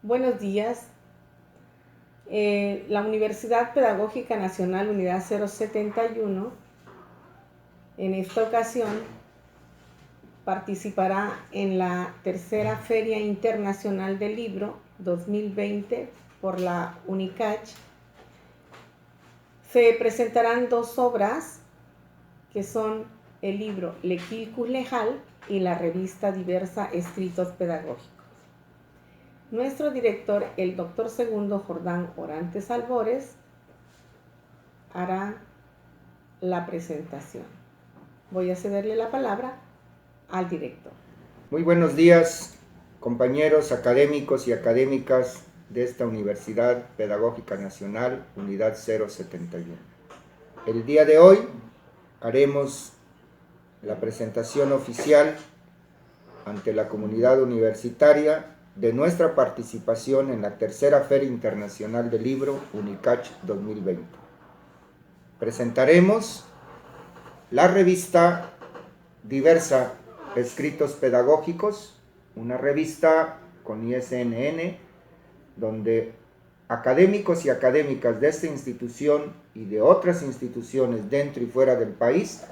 Buenos días. La Universidad Pedagógica Nacional Unidad 071 en esta ocasión participará en la tercera Feria Internacional del Libro 2020 por la UNICACH. Se presentarán dos obras que son el libro Lequilcus Lejal y la revista Diversa Escritos Pedagógicos. Nuestro director, el doctor Segundo Jordán Orantes Albores, hará la presentación. Voy a cederle la palabra al director. Muy buenos días, compañeros académicos y académicas de esta Universidad Pedagógica Nacional, Unidad 071. El día de hoy haremos la presentación oficial ante la comunidad universitaria de nuestra participación en la tercera Feria Internacional del Libro UNICACH 2020. Presentaremos la revista Diversa Escritos Pedagógicos, una revista con ISNN, donde académicos y académicas de esta institución y de otras instituciones dentro y fuera del país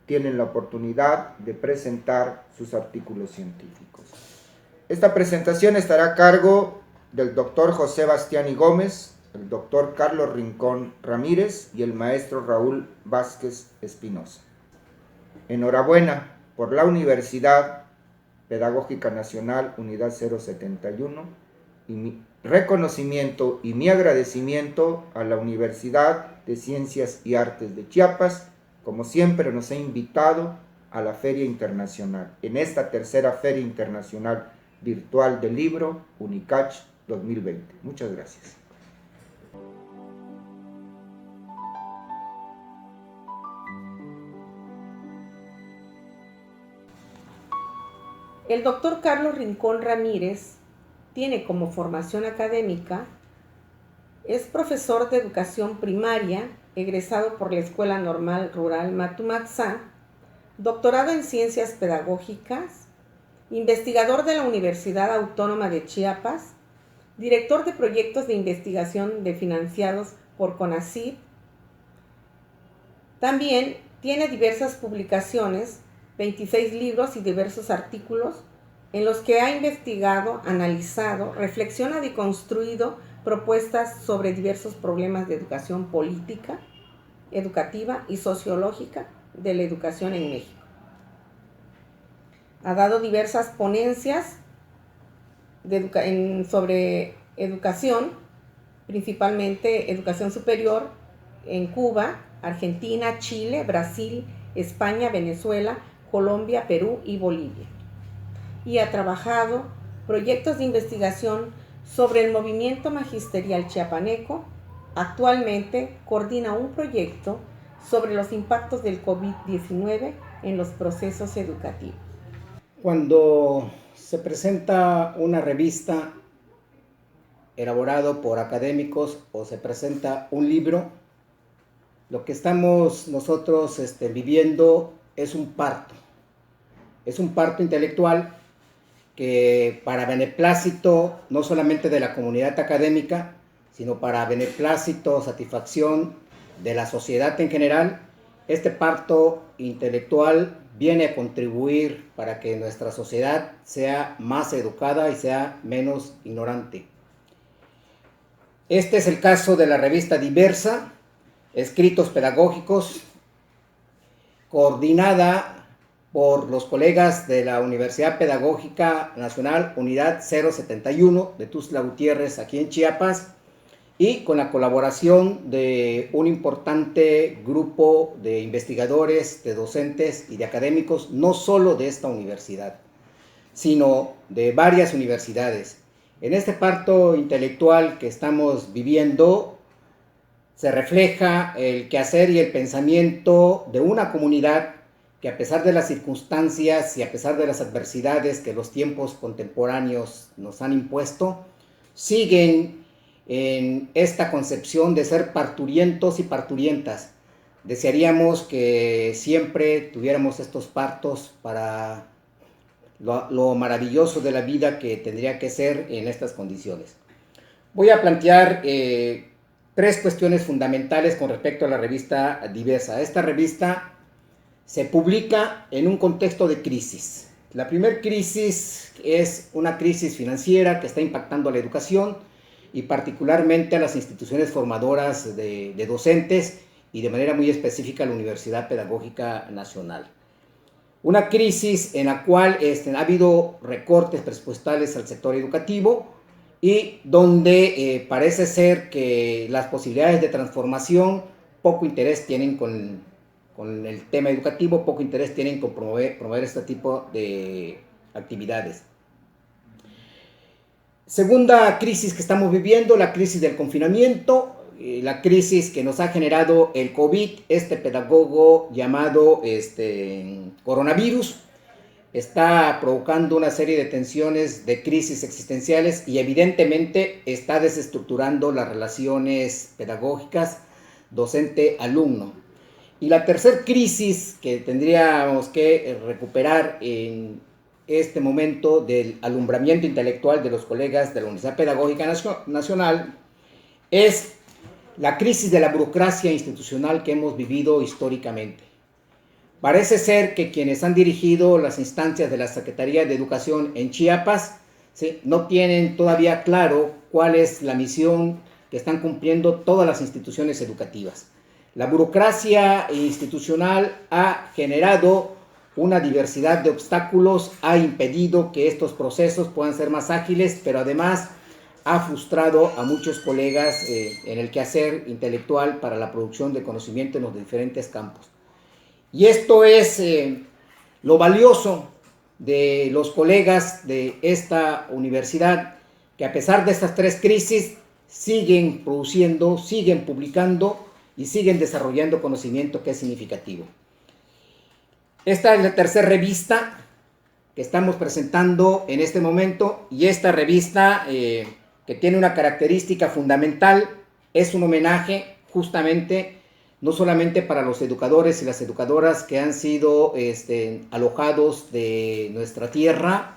tienen la oportunidad de presentar sus artículos científicos. Esta presentación estará a cargo del doctor José Bastiani Gómez, el doctor Carlos Rincón Ramírez y el maestro Raúl Vázquez Espinosa. Enhorabuena por la Universidad Pedagógica Nacional Unidad 071 y mi reconocimiento y mi agradecimiento a la Universidad de Ciencias y Artes de Chiapas, como siempre nos ha invitado a la Feria Internacional, en esta tercera Feria Internacional Virtual del Libro UNICACH 2020. Muchas gracias. El doctor Carlos Rincón Ramírez tiene como formación académica, es profesor de educación primaria, egresado por la Escuela Normal Rural Matumaxá, doctorado en Ciencias Pedagógicas, investigador de la Universidad Autónoma de Chiapas, director de proyectos de investigación financiados por CONACYT. También tiene diversas publicaciones, 26 libros y diversos artículos en los que ha investigado, analizado, reflexionado y construido propuestas sobre diversos problemas de educación política, educativa y sociológica de la educación en México. Ha dado diversas ponencias sobre educación, principalmente educación superior en Cuba, Argentina, Chile, Brasil, España, Venezuela, Colombia, Perú y Bolivia. Y ha trabajado proyectos de investigación sobre el movimiento magisterial chiapaneco. Actualmente coordina un proyecto sobre los impactos del COVID-19 en los procesos educativos. Cuando se presenta una revista elaborado por académicos o se presenta un libro, lo que estamos nosotros viviendo es un parto. Es un parto intelectual que para beneplácito no solamente de la comunidad académica, sino para beneplácito, satisfacción de la sociedad en general, este parto intelectual viene a contribuir para que nuestra sociedad sea más educada y sea menos ignorante. Este es el caso de la revista Diversa, Escritos Pedagógicos, coordinada por los colegas de la Universidad Pedagógica Nacional Unidad 071 de Tuxtla Gutiérrez, aquí en Chiapas, y con la colaboración de un importante grupo de investigadores, de docentes y de académicos, no solo de esta universidad, sino de varias universidades. En este parto intelectual que estamos viviendo, se refleja el quehacer y el pensamiento de una comunidad que, a pesar de las circunstancias y a pesar de las adversidades que los tiempos contemporáneos nos han impuesto, siguen en esta concepción de ser parturientos y parturientas. Desearíamos que siempre tuviéramos estos partos para lo maravilloso de la vida que tendría que ser en estas condiciones. Voy a plantear 3 cuestiones fundamentales con respecto a la revista Diversa. Esta revista se publica en un contexto de crisis. La primera crisis es una crisis financiera que está impactando a la educación y particularmente a las instituciones formadoras de docentes y de manera muy específica a la Universidad Pedagógica Nacional. Una crisis en la cual ha habido recortes presupuestales al sector educativo y donde parece ser que las posibilidades de transformación poco interés tienen con el tema educativo, poco interés tienen con promover este tipo de actividades. Segunda crisis que estamos viviendo, la crisis del confinamiento, la crisis que nos ha generado el COVID, este pedagogo llamado coronavirus, está provocando una serie de tensiones, de crisis existenciales y evidentemente está desestructurando las relaciones pedagógicas docente-alumno. Y la tercera crisis que tendríamos que recuperar en este momento del alumbramiento intelectual de los colegas de la Universidad Pedagógica Nacional es la crisis de la burocracia institucional que hemos vivido históricamente. Parece ser que quienes han dirigido las instancias de la Secretaría de Educación en Chiapas, ¿sí?, no tienen todavía claro cuál es la misión que están cumpliendo todas las instituciones educativas. La burocracia institucional ha generado una diversidad de obstáculos, ha impedido que estos procesos puedan ser más ágiles, pero además ha frustrado a muchos colegas en el quehacer intelectual para la producción de conocimiento en los diferentes campos. Y esto es lo valioso de los colegas de esta universidad, que a pesar de estas 3 crisis siguen produciendo, siguen publicando y siguen desarrollando conocimiento que es significativo. Esta es la tercera revista que estamos presentando en este momento y esta revista que tiene una característica fundamental, es un homenaje justamente no solamente para los educadores y las educadoras que han sido alojados de nuestra tierra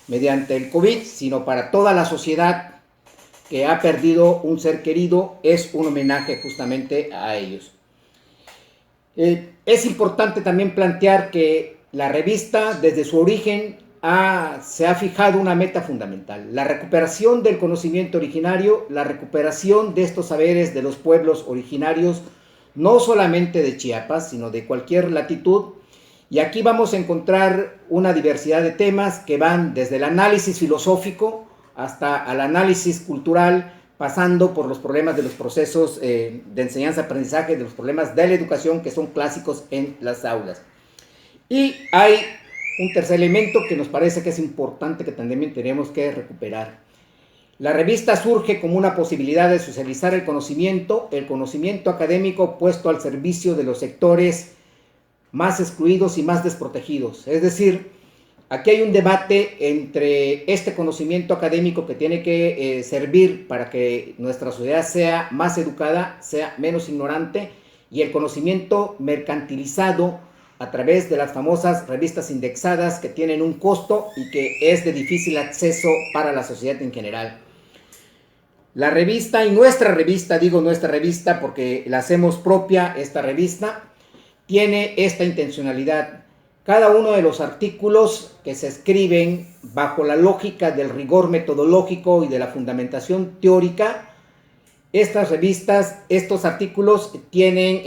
mediante el COVID, sino para toda la sociedad que ha perdido un ser querido, es un homenaje justamente a ellos. Es importante también plantear que la revista, desde su origen, se ha fijado una meta fundamental: la recuperación del conocimiento originario, la recuperación de estos saberes de los pueblos originarios, no solamente de Chiapas, sino de cualquier latitud. Y aquí vamos a encontrar una diversidad de temas que van desde el análisis filosófico hasta el análisis cultural, pasando por los problemas de los procesos de enseñanza-aprendizaje, de los problemas de la educación que son clásicos en las aulas. Y hay un tercer elemento que nos parece que es importante, que también tenemos que recuperar. La revista surge como una posibilidad de socializar el conocimiento académico puesto al servicio de los sectores más excluidos y más desprotegidos. Es decir, aquí hay un debate entre este conocimiento académico que tiene que servir para que nuestra sociedad sea más educada, sea menos ignorante, y el conocimiento mercantilizado a través de las famosas revistas indexadas que tienen un costo y que es de difícil acceso para la sociedad en general. La revista, y nuestra revista, digo nuestra revista porque la hacemos propia, esta revista, tiene esta intencionalidad. Cada uno de los artículos que se escriben bajo la lógica del rigor metodológico y de la fundamentación teórica, estas revistas, estos artículos tienen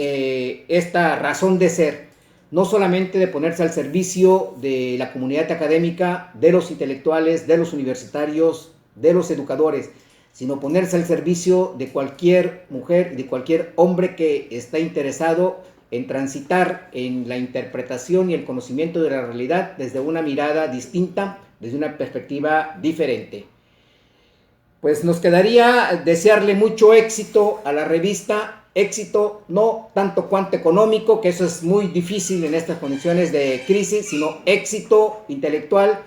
esta razón de ser, no solamente de ponerse al servicio de la comunidad académica, de los intelectuales, de los universitarios, de los educadores, sino ponerse al servicio de cualquier mujer y de cualquier hombre que está interesado en transitar en la interpretación y el conocimiento de la realidad desde una mirada distinta, desde una perspectiva diferente. Pues nos quedaría desearle mucho éxito a la revista, éxito no tanto cuanto económico, que eso es muy difícil en estas condiciones de crisis, sino éxito intelectual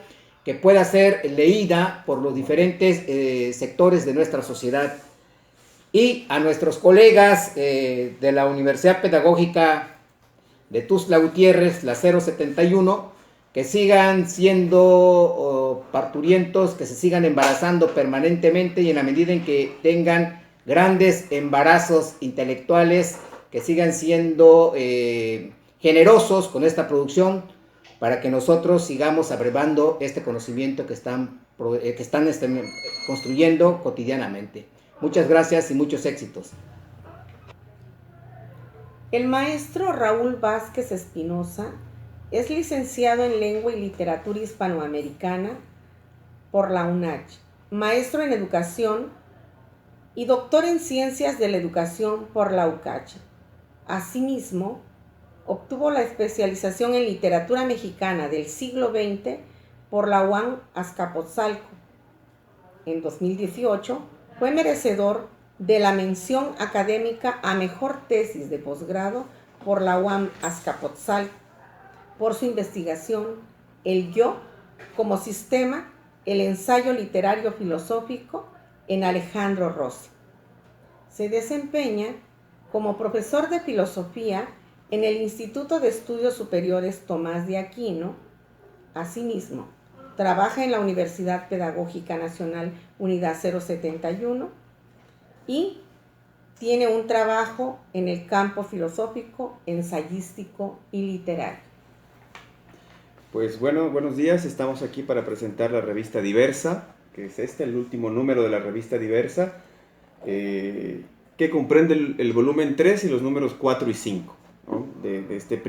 que pueda ser leída por los diferentes sectores de nuestra sociedad. Y a nuestros colegas de la Universidad Pedagógica de Tuxtla Gutiérrez, la 071, que sigan siendo parturientos, que se sigan embarazando permanentemente y en la medida en que tengan grandes embarazos intelectuales, que sigan siendo generosos con esta producción para que nosotros sigamos abrevando este conocimiento que están construyendo cotidianamente. Muchas gracias y muchos éxitos. El maestro Raúl Vázquez Espinosa es licenciado en Lengua y Literatura Hispanoamericana por la UNACH, maestro en Educación y doctor en Ciencias de la Educación por la UCACH. Asimismo, obtuvo la especialización en Literatura Mexicana del siglo XX por la UAM Azcapotzalco. En 2018 fue merecedor de la mención académica a Mejor Tesis de Posgrado por la UAM Azcapotzalco por su investigación El Yo como Sistema, el ensayo literario filosófico en Alejandro Rossi. Se desempeña como profesor de filosofía en el Instituto de Estudios Superiores Tomás de Aquino. Asimismo, trabaja en la Universidad Pedagógica Nacional Unidad 071 y tiene un trabajo en el campo filosófico, ensayístico y literario. Pues bueno, buenos días, estamos aquí para presentar la revista Diversa, que es el último número de la revista Diversa, que comprende el volumen 3 y los números 4 y 5, ¿no? de este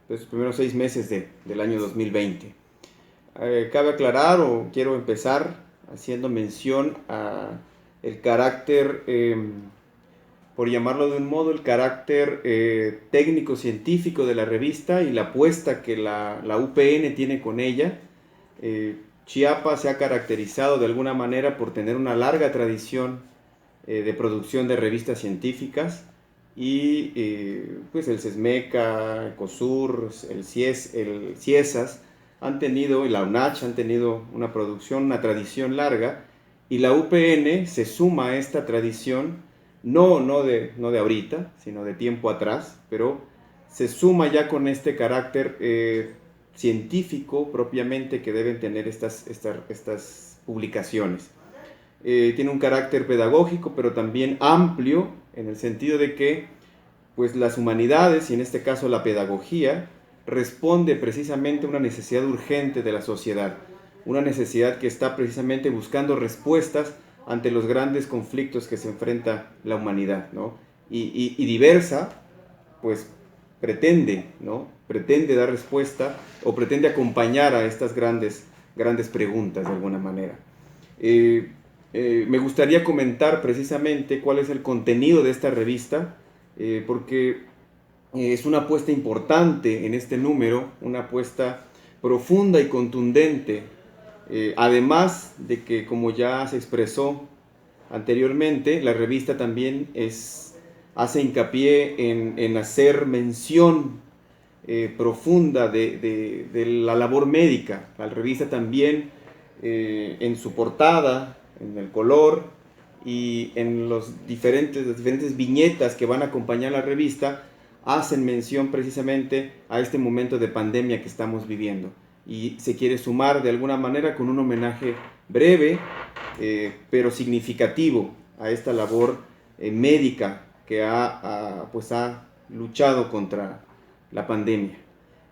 los primeros 6 meses del año 2020. Cabe aclarar, o quiero empezar haciendo mención a el carácter, por llamarlo de un modo, el carácter técnico-científico de la revista y la apuesta que la UPN tiene con ella. Chiapas se ha caracterizado de alguna manera por tener una larga tradición de producción de revistas científicas y pues el CESMECA, ECOSUR, el CIESAS han tenido, y la UNACH han tenido una producción, una tradición larga, y la UPN se suma a esta tradición, no de ahorita, sino de tiempo atrás, pero se suma ya con este carácter científico propiamente que deben tener estas publicaciones. Tiene un carácter pedagógico, pero también amplio, en el sentido de que pues, las humanidades, y en este caso la pedagogía, responde precisamente a una necesidad urgente de la sociedad, una necesidad que está precisamente buscando respuestas ante los grandes conflictos que se enfrenta la humanidad, ¿no? Y Diversa, pues pretende dar respuesta o pretende acompañar a estas grandes preguntas de alguna manera. Me gustaría comentar precisamente cuál es el contenido de esta revista, porque es una apuesta importante en este número, una apuesta profunda y contundente, además de que, como ya se expresó anteriormente, la revista también hace hincapié en hacer mención profunda de la labor médica. La revista también en su portada, en el color y en las diferentes viñetas que van a acompañar la revista, hacen mención precisamente a este momento de pandemia que estamos viviendo. Y se quiere sumar de alguna manera con un homenaje breve, pero significativo a esta labor médica que ha luchado contra la pandemia.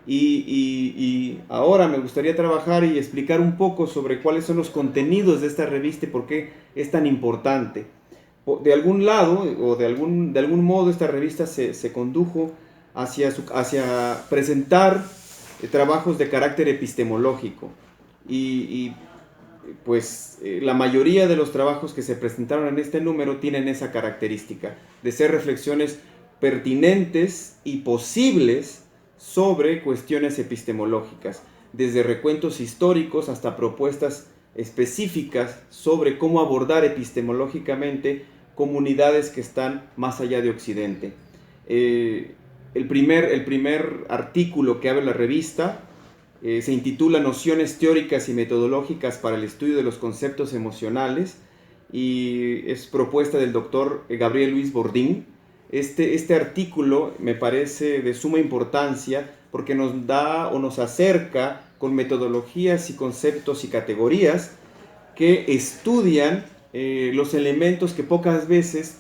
Y ahora me gustaría trabajar y explicar un poco sobre cuáles son los contenidos de esta revista y por qué es tan importante. De algún lado o de algún modo esta revista se condujo hacia presentar trabajos de carácter epistemológico y la mayoría de los trabajos que se presentaron en este número tienen esa característica de ser reflexiones pertinentes y posibles sobre cuestiones epistemológicas, desde recuentos históricos hasta propuestas específicas sobre cómo abordar epistemológicamente comunidades que están más allá de Occidente. El primer artículo que abre la revista se intitula Nociones teóricas y metodológicas para el estudio de los conceptos emocionales y es propuesta del doctor Gabriel Luis Bordín. Este artículo me parece de suma importancia porque nos da o nos acerca con metodologías y conceptos y categorías que estudian los elementos que pocas veces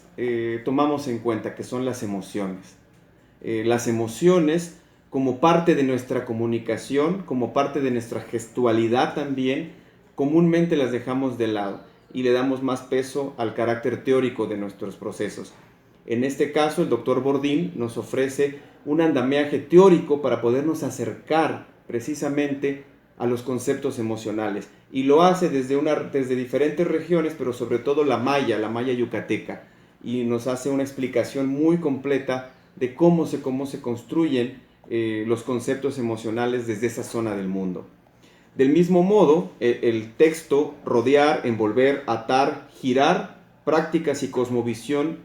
tomamos en cuenta, que son las emociones. Las emociones como parte de nuestra comunicación, como parte de nuestra gestualidad también, comúnmente las dejamos de lado y le damos más peso al carácter teórico de nuestros procesos. En este caso, el doctor Bordín nos ofrece un andamiaje teórico para podernos acercar precisamente a los conceptos emocionales, y lo hace desde diferentes regiones, pero sobre todo la maya yucateca, y nos hace una explicación muy completa de cómo se construyen los conceptos emocionales desde esa zona del mundo. Del mismo modo, el texto Rodear, Envolver, Atar, Girar, Prácticas y Cosmovisión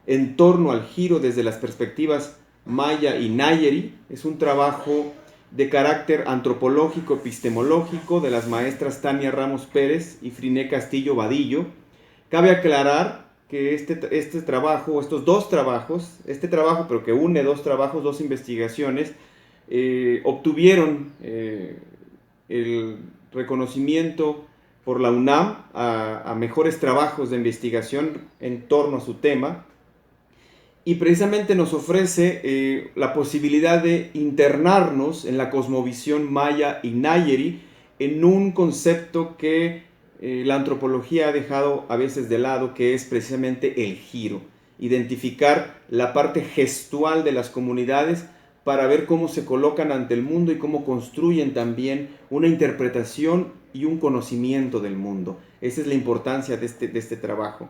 en torno al giro desde las perspectivas maya y nayeri es un trabajo de carácter antropológico epistemológico de las maestras Tania Ramos Pérez y Friné Castillo Vadillo. Cabe aclarar que este trabajo, estos dos trabajos, este trabajo pero que une dos trabajos, dos investigaciones, obtuvieron el reconocimiento por la UNAM a mejores trabajos de investigación en torno a su tema, y precisamente nos ofrece la posibilidad de internarnos en la cosmovisión maya y nayeri en un concepto que la antropología ha dejado a veces de lado, que es precisamente el giro. Identificar la parte gestual de las comunidades para ver cómo se colocan ante el mundo y cómo construyen también una interpretación y un conocimiento del mundo. Esa es la importancia de este trabajo.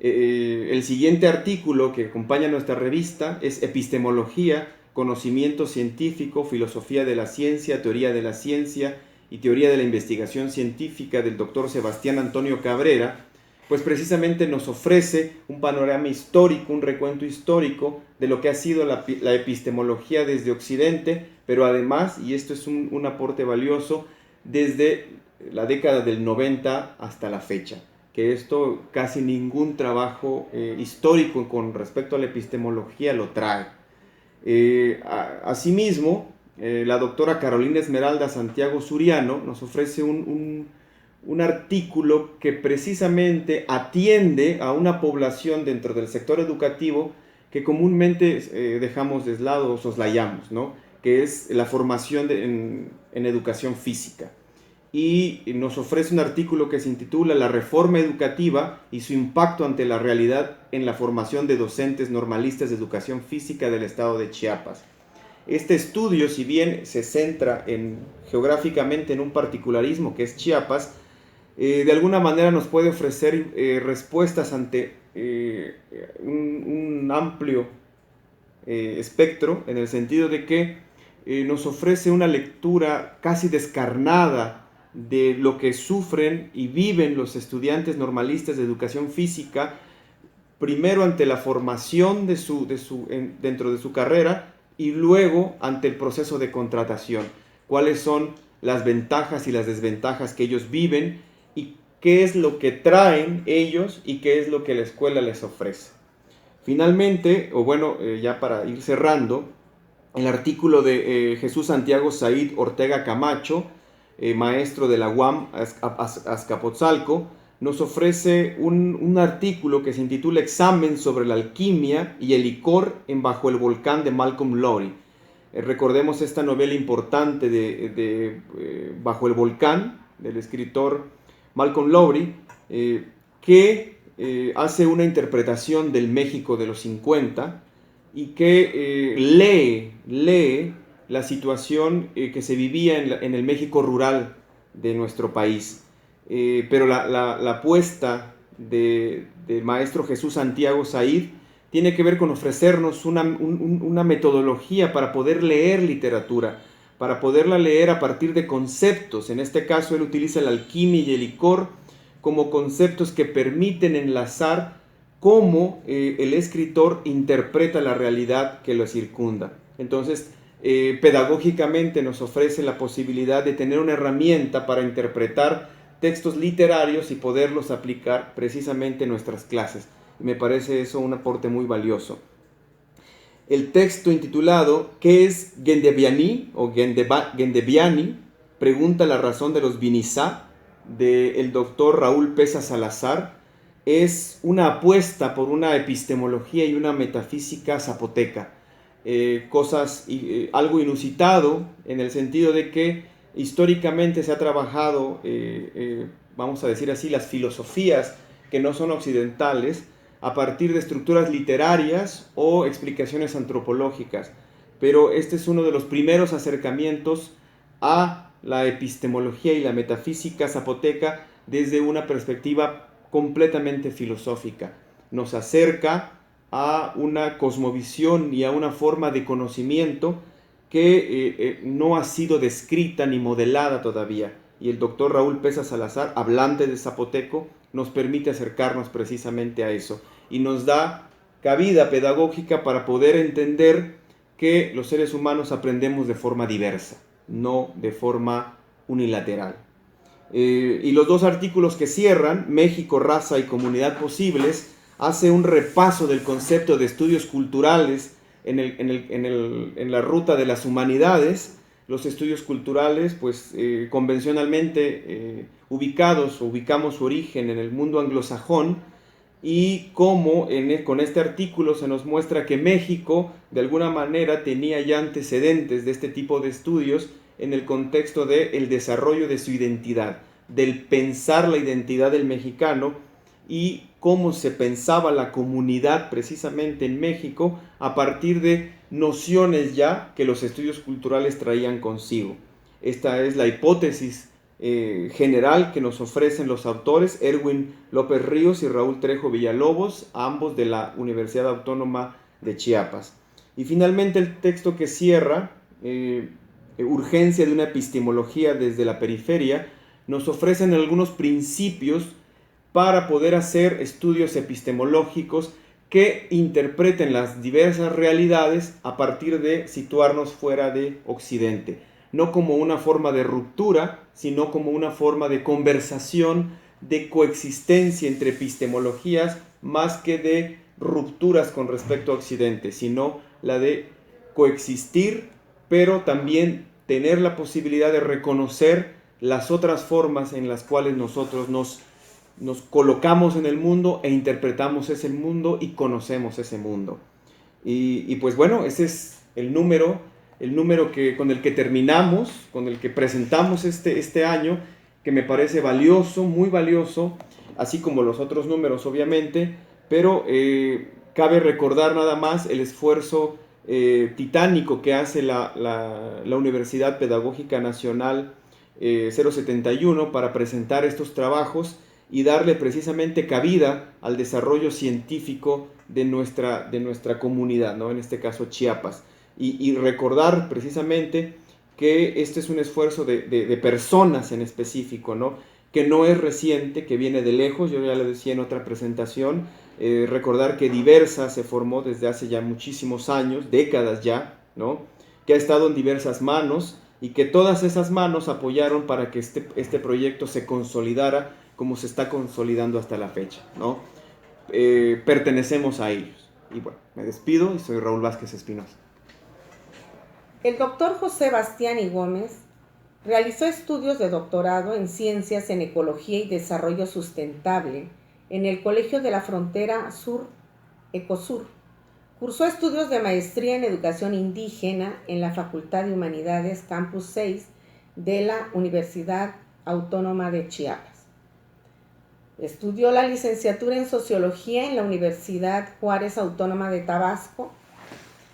El siguiente artículo que acompaña nuestra revista es Epistemología, Conocimiento Científico, Filosofía de la Ciencia, Teoría de la Ciencia y Teoría de la Investigación Científica, del doctor Sebastián Antonio Cabrera. Pues precisamente nos ofrece un panorama histórico, un recuento histórico de lo que ha sido la epistemología desde Occidente, pero además, y esto es un aporte valioso, desde la década del 90 hasta la fecha, que esto casi ningún trabajo histórico con respecto a la epistemología lo trae. Asimismo, la doctora Carolina Esmeralda Santiago Suriano nos ofrece un artículo que precisamente atiende a una población dentro del sector educativo que comúnmente dejamos de lado o soslayamos, ¿no? Que es la formación en educación física. Y nos ofrece un artículo que se intitula La reforma educativa y su impacto ante la realidad en la formación de docentes normalistas de educación física del estado de Chiapas. Este estudio, si bien se centra geográficamente en un particularismo que es Chiapas, de alguna manera nos puede ofrecer respuestas ante un amplio espectro, en el sentido de que nos ofrece una lectura casi descarnada de lo que sufren y viven los estudiantes normalistas de educación física, primero ante la formación dentro de su carrera y luego ante el proceso de contratación. Cuáles son las ventajas y las desventajas que ellos viven y qué es lo que traen ellos y qué es lo que la escuela les ofrece. Finalmente, ya para ir cerrando, el artículo de Jesús Santiago Said Ortega Camacho, maestro de la UAM Azcapotzalco, nos ofrece un artículo que se intitula Examen sobre la alquimia y el licor en Bajo el volcán de Malcolm Lowry. Recordemos esta novela importante de Bajo el volcán, del escritor Malcolm Lowry, que hace una interpretación del México de los 50 y que lee la situación que se vivía en el México rural de nuestro país. Pero la apuesta del maestro Jesús Santiago Said tiene que ver con ofrecernos una metodología para poder leer literatura, para poderla leer a partir de conceptos. En este caso, él utiliza la alquimia y el licor como conceptos que permiten enlazar cómo el escritor interpreta la realidad que lo circunda. Entonces, pedagógicamente nos ofrece la posibilidad de tener una herramienta para interpretar textos literarios y poderlos aplicar precisamente en nuestras clases. Me parece eso un aporte muy valioso. el texto intitulado ¿Qué es Gendebiani o Gendebiani? Pregunta la razón de los Vinizá, del doctor Raúl Pesa Salazar. Es una apuesta por una epistemología y una metafísica zapoteca. Algo inusitado en el sentido de que históricamente se ha trabajado, vamos a decir así, las filosofías que no son occidentales a partir de estructuras literarias o explicaciones antropológicas. Pero este es uno de los primeros acercamientos a la epistemología y la metafísica zapoteca desde una perspectiva completamente filosófica. Nos acerca a una cosmovisión y a una forma de conocimiento que no ha sido descrita ni modelada todavía. Y el doctor Raúl Pesa Salazar, hablante de zapoteco, nos permite acercarnos precisamente a eso y nos da cabida pedagógica para poder entender que los seres humanos aprendemos de forma diversa, no de forma unilateral. Y los dos artículos que cierran, México, raza y comunidad posibles, hace un repaso del concepto de estudios culturales en la ruta de las humanidades. Los estudios culturales, pues convencionalmente ubicamos su origen en el mundo anglosajón, y cómo con este artículo se nos muestra que México de alguna manera tenía ya antecedentes de este tipo de estudios en el contexto del desarrollo de su identidad, del pensar la identidad del mexicano y cómo se pensaba la comunidad precisamente en México a partir de nociones ya que los estudios culturales traían consigo. Esta es la hipótesis general que nos ofrecen los autores Erwin López Ríos y Raúl Trejo Villalobos, ambos de la Universidad Autónoma de Chiapas. Y finalmente el texto que cierra, Urgencia de una epistemología desde la periferia, nos ofrecen algunos principios para poder hacer estudios epistemológicos que interpreten las diversas realidades a partir de situarnos fuera de Occidente. No como una forma de ruptura, sino como una forma de conversación, de coexistencia entre epistemologías, más que de rupturas con respecto a Occidente, sino la de coexistir, pero también tener la posibilidad de reconocer las otras formas en las cuales nosotros nos colocamos en el mundo e interpretamos ese mundo y conocemos ese mundo. Y pues bueno, ese es el número con el que terminamos, con el que presentamos este año, que me parece valioso, muy valioso, así como los otros números obviamente, pero cabe recordar nada más el esfuerzo titánico que hace la Universidad Pedagógica Nacional 071 para presentar estos trabajos y darle precisamente cabida al desarrollo científico de nuestra comunidad, ¿no? En este caso Chiapas. Y recordar precisamente que este es un esfuerzo de personas en específico, ¿no? Que no es reciente, que viene de lejos. Yo ya lo decía en otra presentación, recordar que Diversa se formó desde hace ya muchísimos años, décadas ya, ¿no? Que ha estado en diversas manos y que todas esas manos apoyaron para que este proyecto se consolidara como se está consolidando hasta la fecha, ¿no? Pertenecemos a ellos. Y bueno, me despido y soy Raúl Vázquez Espinosa. El doctor José Bastiani Gómez realizó estudios de doctorado en Ciencias en Ecología y Desarrollo Sustentable en el Colegio de la Frontera Sur, Ecosur. Cursó estudios de maestría en Educación Indígena en la Facultad de Humanidades Campus 6 de la Universidad Autónoma de Chiapas. Estudió la licenciatura en Sociología en la Universidad Juárez Autónoma de Tabasco.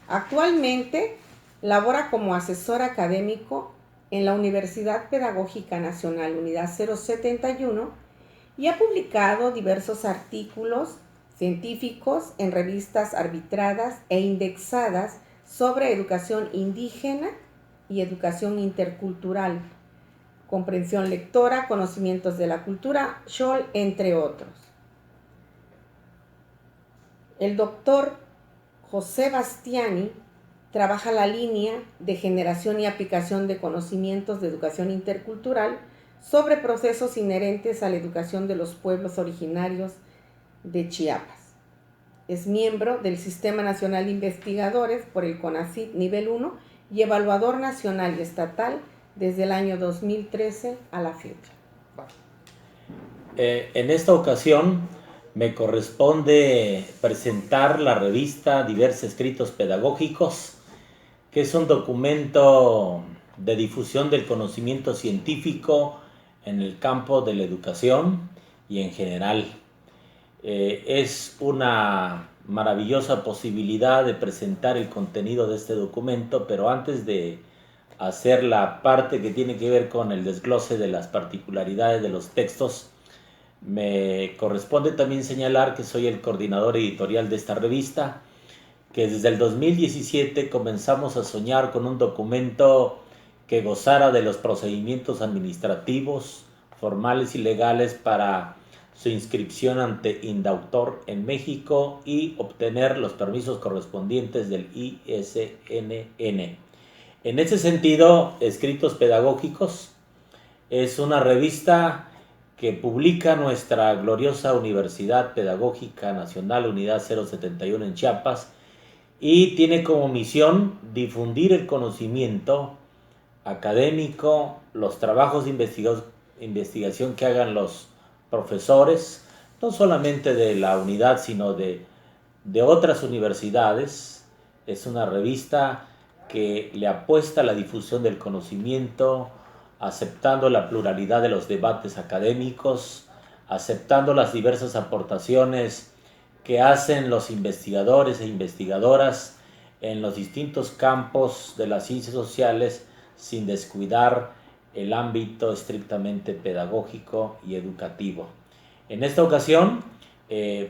Actualmente labora como asesor académico en la Universidad Pedagógica Nacional Unidad 071 y ha publicado diversos artículos científicos en revistas arbitradas e indexadas sobre educación indígena y educación intercultural, comprensión lectora, conocimientos de la cultura Xol, entre otros. El doctor José Bastiani trabaja la línea de generación y aplicación de conocimientos de educación intercultural sobre procesos inherentes a la educación de los pueblos originarios de Chiapas. Es miembro del Sistema Nacional de Investigadores por el CONACYT Nivel 1 y evaluador nacional y estatal desde el año 2013 a la fecha. En esta ocasión me corresponde presentar la revista Diversos Escritos Pedagógicos, que es un documento de difusión del conocimiento científico en el campo de la educación y en general. Es una maravillosa posibilidad de presentar el contenido de este documento, pero antes de hacer la parte que tiene que ver con el desglose de las particularidades de los textos, me corresponde también señalar que soy el coordinador editorial de esta revista, que desde el 2017 comenzamos a soñar con un documento que gozara de los procedimientos administrativos, formales y legales para su inscripción ante Indautor en México y obtener los permisos correspondientes del ISNN. En ese sentido, Escritos Pedagógicos es una revista que publica nuestra gloriosa Universidad Pedagógica Nacional Unidad 071 en Chiapas y tiene como misión difundir el conocimiento académico, los trabajos de investigación que hagan los profesores, no solamente de la unidad, sino de otras universidades. Es una revista que le apuesta a la difusión del conocimiento, aceptando la pluralidad de los debates académicos, aceptando las diversas aportaciones que hacen los investigadores e investigadoras en los distintos campos de las ciencias sociales, sin descuidar el ámbito estrictamente pedagógico y educativo. En esta ocasión,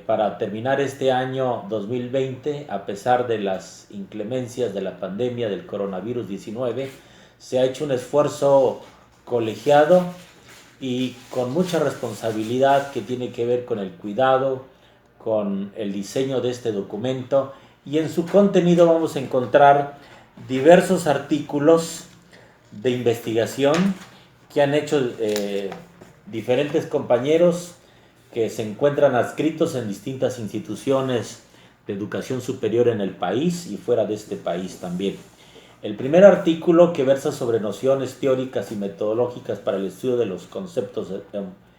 para terminar este año 2020, a pesar de las inclemencias de la pandemia del coronavirus 19, se ha hecho un esfuerzo colegiado y con mucha responsabilidad que tiene que ver con el cuidado, con el diseño de este documento, y en su contenido vamos a encontrar diversos artículos de investigación que han hecho diferentes compañeros que se encuentran adscritos en distintas instituciones de educación superior en el país y fuera de este país también. El primer artículo, que versa sobre nociones teóricas y metodológicas para el estudio de los conceptos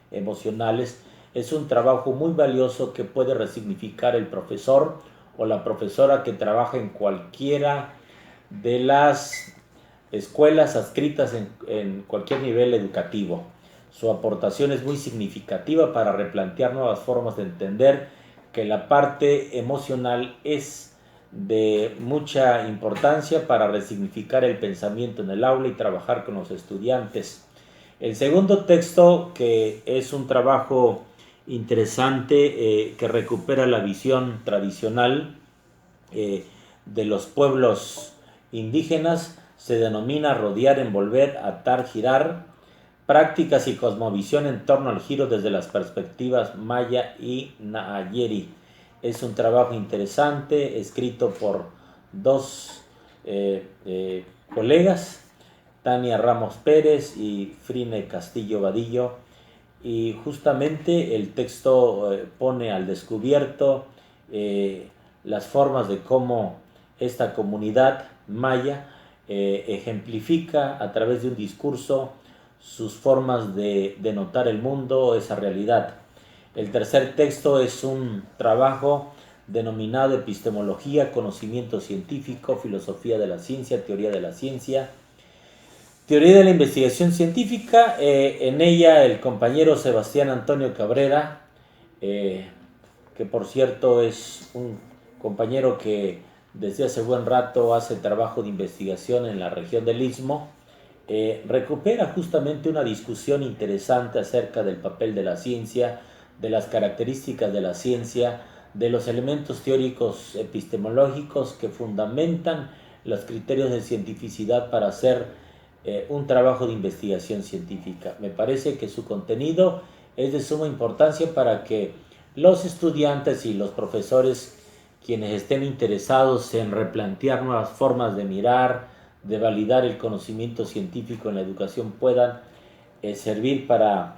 emocionales, es un trabajo muy valioso que puede resignificar el profesor o la profesora que trabaja en cualquiera de las escuelas adscritas en cualquier nivel educativo. Su aportación es muy significativa para replantear nuevas formas de entender que la parte emocional es de mucha importancia para resignificar el pensamiento en el aula y trabajar con los estudiantes. El segundo texto, que es un trabajo interesante que recupera la visión tradicional de los pueblos indígenas, se denomina Rodear, Envolver, Atar, Girar, prácticas y cosmovisión en torno al giro desde las perspectivas maya y nayeri. Es un trabajo interesante, escrito por dos colegas, Tania Ramos Pérez y Frine Castillo Vadillo, y justamente el texto pone al descubierto las formas de cómo esta comunidad maya ejemplifica a través de un discurso sus formas de notar el mundo, esa realidad. El tercer texto es un trabajo denominado Epistemología, Conocimiento Científico, Filosofía de la Ciencia, Teoría de la Ciencia, Teoría de la Investigación Científica. En ella el compañero Sebastián Antonio Cabrera, que por cierto es un compañero que desde hace buen rato hace trabajo de investigación en la región del Istmo, recupera justamente una discusión interesante acerca del papel de la ciencia, de las características de la ciencia, de los elementos teóricos epistemológicos que fundamentan los criterios de cientificidad para hacer un trabajo de investigación científica. Me parece que su contenido es de suma importancia para que los estudiantes y los profesores, quienes estén interesados en replantear nuevas formas de mirar, de validar el conocimiento científico en la educación, puedan servir para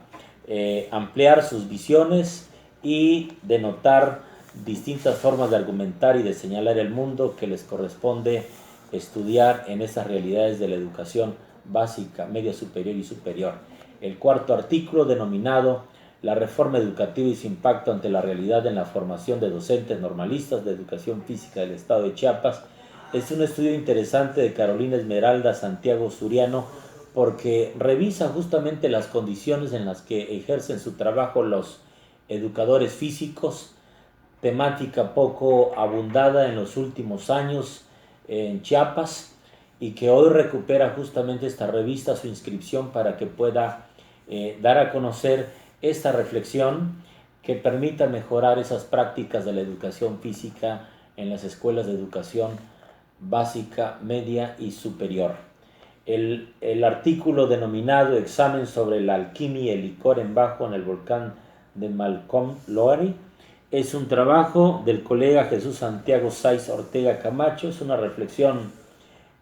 ampliar sus visiones y denotar distintas formas de argumentar y de señalar el mundo que les corresponde estudiar en esas realidades de la educación básica, media superior y superior. El cuarto artículo, denominado La reforma educativa y su impacto ante la realidad en la formación de docentes normalistas de educación física del estado de Chiapas, es un estudio interesante de Carolina Esmeralda Santiago Suriano, porque revisa justamente las condiciones en las que ejercen su trabajo los educadores físicos, temática poco abundada en los últimos años en Chiapas, y que hoy recupera justamente esta revista su inscripción para que pueda dar a conocer esta reflexión que permita mejorar esas prácticas de la educación física en las escuelas de educación básica, media y superior. El artículo denominado Examen sobre la alquimia y el licor en bajo en el volcán de Malcolm Lowry es un trabajo del colega Jesús Santiago Saiz Ortega Camacho. Es una reflexión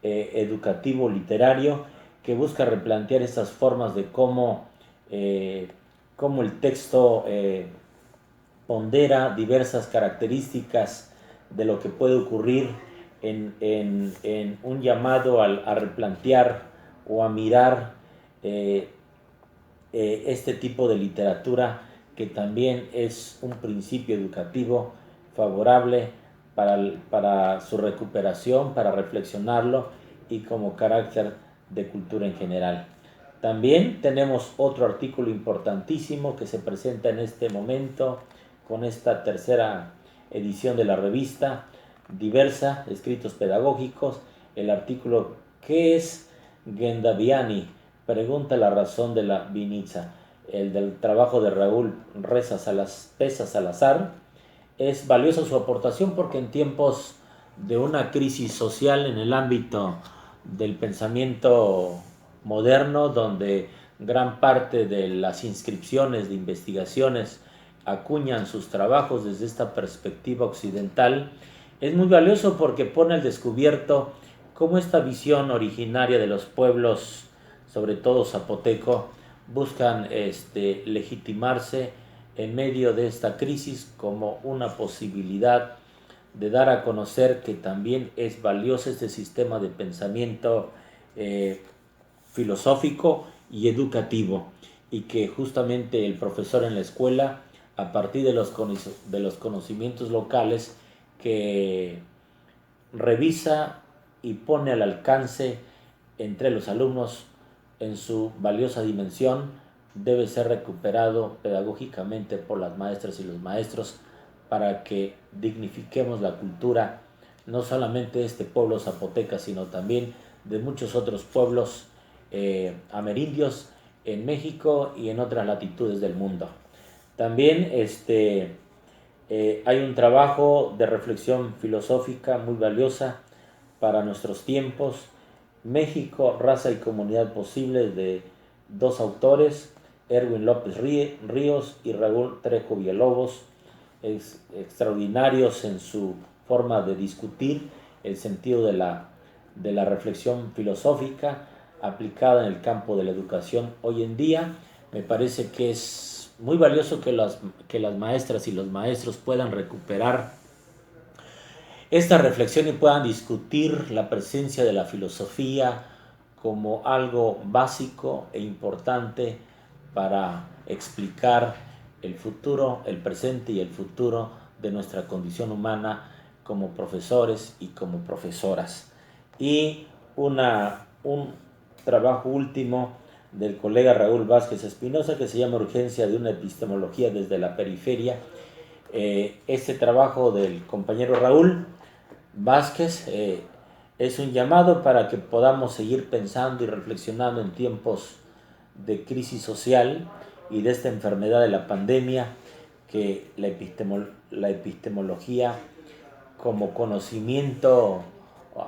educativo-literario que busca replantear estas formas de cómo el texto pondera diversas características de lo que puede ocurrir en un llamado a replantear o a mirar este tipo de literatura, que también es un principio educativo favorable para su recuperación, para reflexionarlo y como carácter de cultura en general. También tenemos otro artículo importantísimo que se presenta en este momento con esta tercera edición de la revista Diversa, Escritos Pedagógicos, el artículo ¿Qué es Gendaviani? Pregunta la razón de la Vinitza, el del trabajo de Raúl Pesa Salazar. Es valiosa su aportación porque en tiempos de una crisis social en el ámbito del pensamiento moderno, donde gran parte de las inscripciones de investigaciones acuñan sus trabajos desde esta perspectiva occidental, es muy valioso porque pone al descubierto cómo esta visión originaria de los pueblos, sobre todo zapoteco, buscan legitimarse en medio de esta crisis como una posibilidad de dar a conocer que también es valioso este sistema de pensamiento filosófico y educativo, y que justamente el profesor en la escuela, a partir de los conocimientos locales que revisa y pone al alcance entre los alumnos en su valiosa dimensión, debe ser recuperado pedagógicamente por las maestras y los maestros para que dignifiquemos la cultura no solamente de este pueblo zapoteca, sino también de muchos otros pueblos amerindios en México y en otras latitudes del mundo. También hay un trabajo de reflexión filosófica muy valiosa para nuestros tiempos, México, Raza y Comunidad Posible, de dos autores, Erwin López Ríos y Raúl Trejo Villalobos, extraordinarios en su forma de discutir el sentido de la reflexión filosófica aplicada en el campo de la educación hoy en día. Me parece que es muy valioso que las maestras y los maestros puedan recuperar esta reflexión y puedan discutir la presencia de la filosofía como algo básico e importante para explicar el futuro, el presente y el futuro de nuestra condición humana como profesores y como profesoras. Y un trabajo último del colega Raúl Vázquez Espinosa que se llama Urgencia de una epistemología desde la periferia. Este trabajo del compañero Raúl Vázquez es un llamado para que podamos seguir pensando y reflexionando en tiempos de crisis social y de esta enfermedad de la pandemia, que la epistemología como conocimiento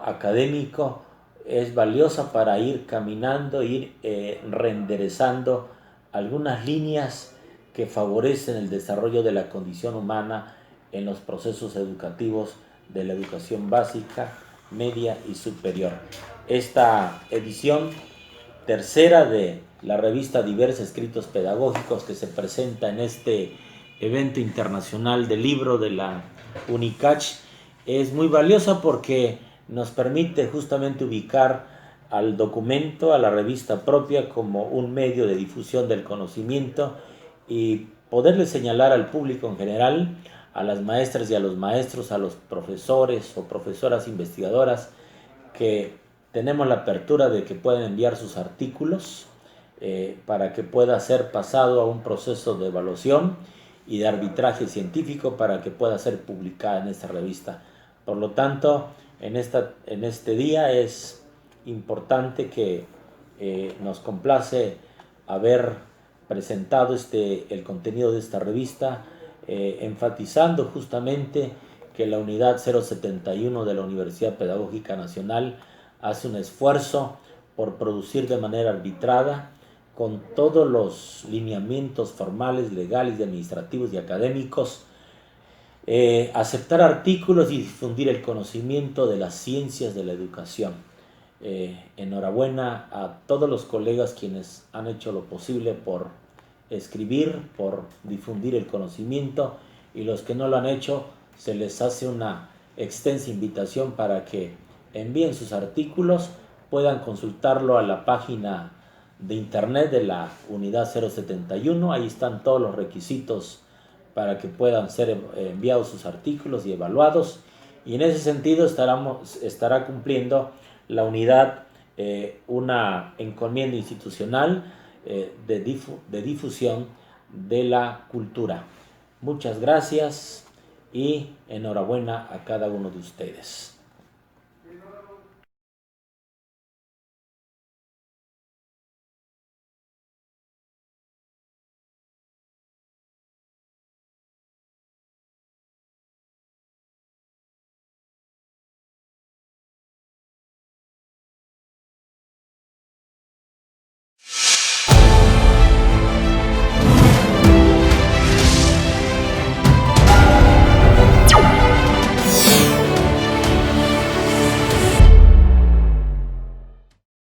académico es valiosa para ir caminando, ir reenderezando algunas líneas que favorecen el desarrollo de la condición humana en los procesos educativos de la educación básica, media y superior. Esta edición tercera de la revista Diversa Escritos Pedagógicos, que se presenta en este evento internacional del libro de la UNICACH es muy valiosa porque nos permite justamente ubicar al documento, a la revista propia, como un medio de difusión del conocimiento y poderle señalar al público en general, a las maestras y a los maestros, a los profesores o profesoras investigadoras, que tenemos la apertura de que pueden enviar sus artículos para que pueda ser pasado a un proceso de evaluación y de arbitraje científico para que pueda ser publicada en esta revista. Por lo tanto, en este día es importante que nos complace haber presentado el contenido de esta revista, enfatizando justamente que la unidad 071 de la Universidad Pedagógica Nacional hace un esfuerzo por producir de manera arbitrada, con todos los lineamientos formales, legales, administrativos y académicos, aceptar artículos y difundir el conocimiento de las ciencias de la educación. Enhorabuena a todos los colegas quienes han hecho lo posible por escribir, por difundir el conocimiento, y los que no lo han hecho, se les hace una extensa invitación para que envíen sus artículos, puedan consultarlo a la página de internet de la unidad 071, ahí están todos los requisitos para que puedan ser enviados sus artículos y evaluados, y en ese sentido estará cumpliendo la unidad una encomienda institucional de difusión de la cultura. Muchas gracias y enhorabuena a cada uno de ustedes.